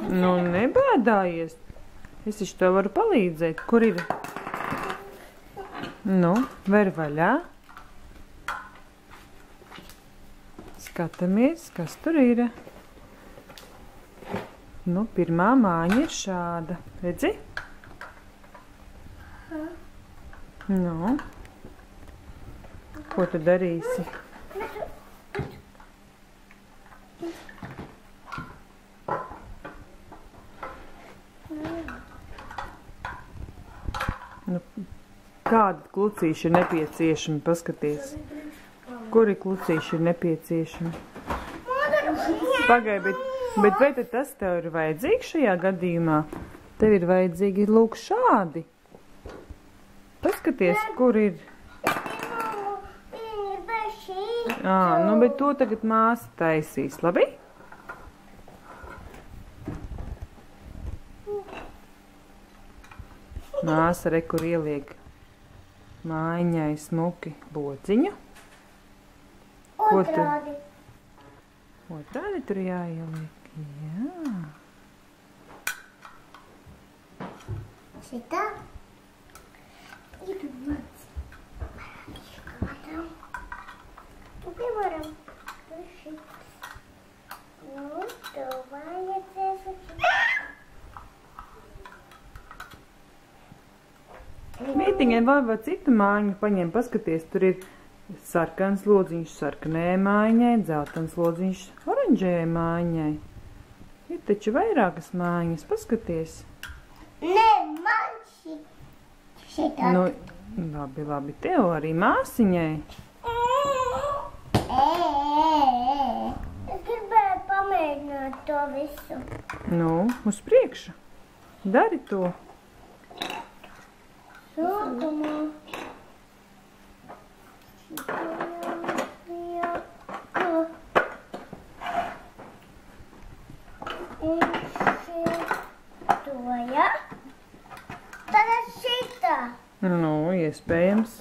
Nu, nebēdājies. Es taču tev varu palīdzēt. Kur ir? Nu, ver vaļā. Skatāmies, kas tur ir. Nu, pirmā māja ir šāda. Redzi? Nu. Ko tu darīsi? Nu, kāda klucīša ir nepieciešama? Paskaties. Kuri klucīši ir nepieciešami? Pagai, bet vai tad tas tev ir vajadzīgs šajā gadījumā? Tev ir vajadzīgi lūk šādi. Paskaties, kur ir. Nu, bet to tagad māsa taisīs, labi? Māsa re, kur ieliek mājiņai smuki lociņu. Otrādi. Otrādi tur jāieliek, jā. Šitā. Ir mans. Tu piemēram, šitas. Nu, tev vajadzēs Mītiņai vai citu mājiņu paņem, paskaties, tur ir sarkans lodziņš sarkanējai mājiņai, dzeltens lodziņš oranžējai mājiņai. Ir taču vairākas mājiņas, paskaties. Nē, man šitā. Nu, labi, tev arī māsiņai. Es gribēju pamēģināt to visu. Nu, uz priekšu. Dari to. Sākumā. Tad šitā. Nu, iespējams.